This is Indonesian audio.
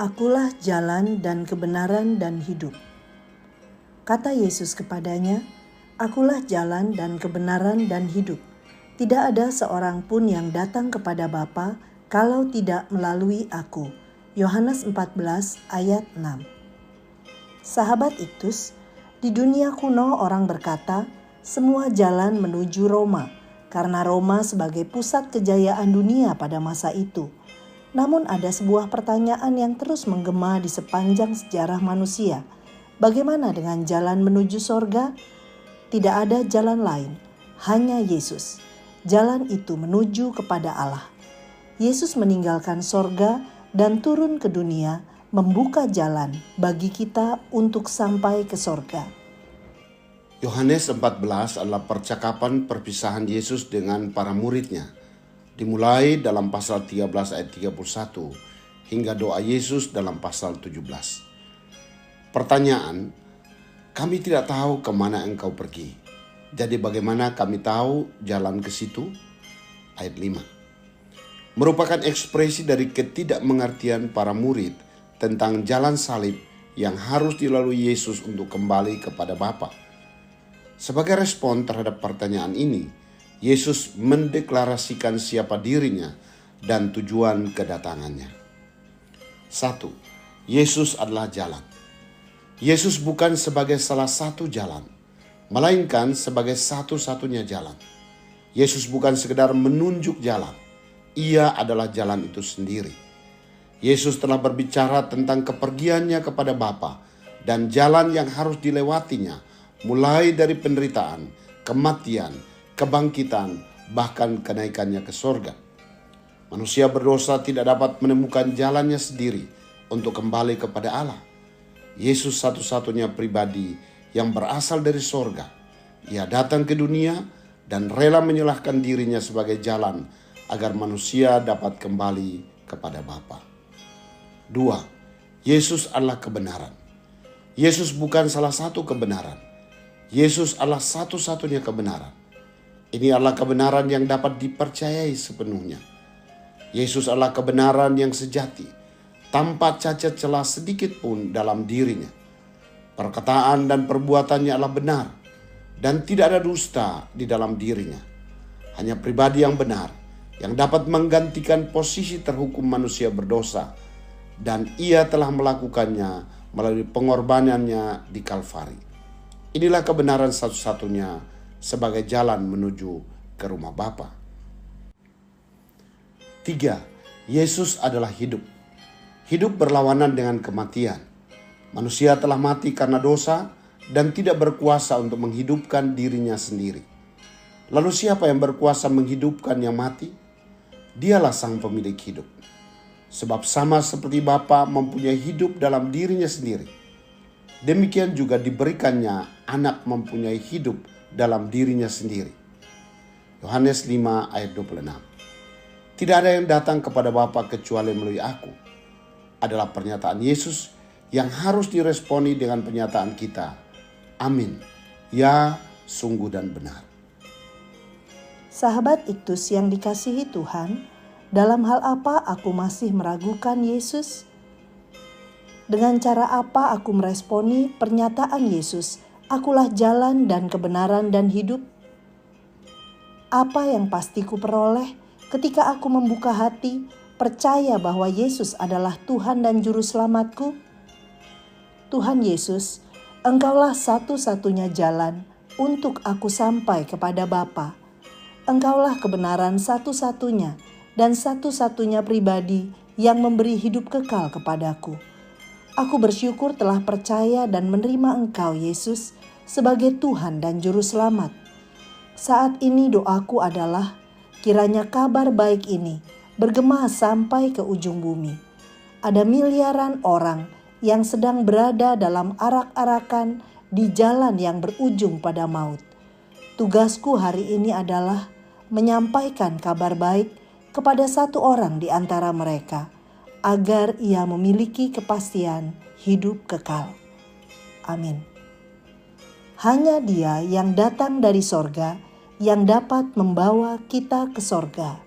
Akulah jalan dan kebenaran dan hidup. Kata Yesus kepadanya, Akulah jalan dan kebenaran dan hidup. Tidak ada seorang pun yang datang kepada Bapa kalau tidak melalui aku. Yohanes 14 ayat 6. Sahabat Iktus, di dunia kuno orang berkata, semua jalan menuju Roma, karena Roma sebagai pusat kejayaan dunia pada masa itu. Namun ada sebuah pertanyaan yang terus menggema di sepanjang sejarah manusia. Bagaimana dengan jalan menuju sorga? Tidak ada jalan lain, hanya Yesus. Jalan itu menuju kepada Allah. Yesus meninggalkan sorga dan turun ke dunia, membuka jalan bagi kita untuk sampai ke sorga. Yohanes 14 adalah percakapan perpisahan Yesus dengan para muridnya. Dimulai dalam pasal 13 ayat 31 hingga doa Yesus dalam pasal 17. Pertanyaan, kami tidak tahu kemana engkau pergi. Jadi bagaimana kami tahu jalan ke situ? Ayat 5. Merupakan ekspresi dari ketidakmengertian para murid tentang jalan salib yang harus dilalui Yesus untuk kembali kepada Bapa. Sebagai respon terhadap pertanyaan ini, Yesus mendeklarasikan siapa dirinya dan tujuan kedatangannya. 1. Yesus adalah jalan. Yesus bukan sebagai salah satu jalan, melainkan sebagai satu-satunya jalan. Yesus bukan sekedar menunjuk jalan, Ia adalah jalan itu sendiri. Yesus telah berbicara tentang kepergiannya kepada Bapa dan jalan yang harus dilewatinya, mulai dari penderitaan, kematian, kebangkitan, bahkan kenaikannya ke sorga. Manusia berdosa tidak dapat menemukan jalannya sendiri untuk kembali kepada Allah. Yesus satu-satunya pribadi yang berasal dari sorga. Ia datang ke dunia dan rela menyerahkan dirinya sebagai jalan agar manusia dapat kembali kepada Bapa. 2. Yesus adalah kebenaran. Yesus bukan salah satu kebenaran. Yesus adalah satu-satunya kebenaran. Ini adalah kebenaran yang dapat dipercayai sepenuhnya. Yesus adalah kebenaran yang sejati, tanpa cacat celah sedikit pun dalam dirinya. Perkataan dan perbuatannya adalah benar, dan tidak ada dusta di dalam dirinya. Hanya pribadi yang benar, yang dapat menggantikan posisi terhukum manusia berdosa, dan Ia telah melakukannya melalui pengorbanannya di Kalvari. Inilah kebenaran satu-satunya sebagai jalan menuju ke rumah Bapa. 3. Yesus adalah hidup. Hidup berlawanan dengan kematian. Manusia telah mati karena dosa dan tidak berkuasa untuk menghidupkan dirinya sendiri. Lalu siapa yang berkuasa menghidupkan yang mati? Dialah sang pemilik hidup. Sebab sama seperti Bapa mempunyai hidup dalam dirinya sendiri, demikian juga diberikannya Anak mempunyai hidup dalam dirinya sendiri. Yohanes 5 ayat 26. Tidak ada yang datang kepada Bapa kecuali melalui aku. Adalah pernyataan Yesus yang harus diresponi dengan pernyataan kita. Amin. Ya, sungguh dan benar. Sahabat Iktus yang dikasihi Tuhan, dalam hal apa aku masih meragukan Yesus? Dengan cara apa aku meresponi pernyataan Yesus, Akulah jalan dan kebenaran dan hidup? Apa yang pasti ku peroleh ketika aku membuka hati, percaya bahwa Yesus adalah Tuhan dan Juru Selamatku? Tuhan Yesus, Engkaulah satu-satunya jalan untuk aku sampai kepada Bapa. Engkaulah kebenaran satu-satunya dan satu-satunya pribadi yang memberi hidup kekal kepadaku. Aku bersyukur telah percaya dan menerima Engkau, Yesus, sebagai Tuhan dan Juru Selamat. Saat ini doaku adalah kiranya kabar baik ini bergema sampai ke ujung bumi. Ada miliaran orang yang sedang berada dalam arak-arakan di jalan yang berujung pada maut. Tugasku hari ini adalah menyampaikan kabar baik kepada satu orang di antara mereka, agar ia memiliki kepastian hidup kekal. Amin. Hanya Dia yang datang dari sorga yang dapat membawa kita ke sorga.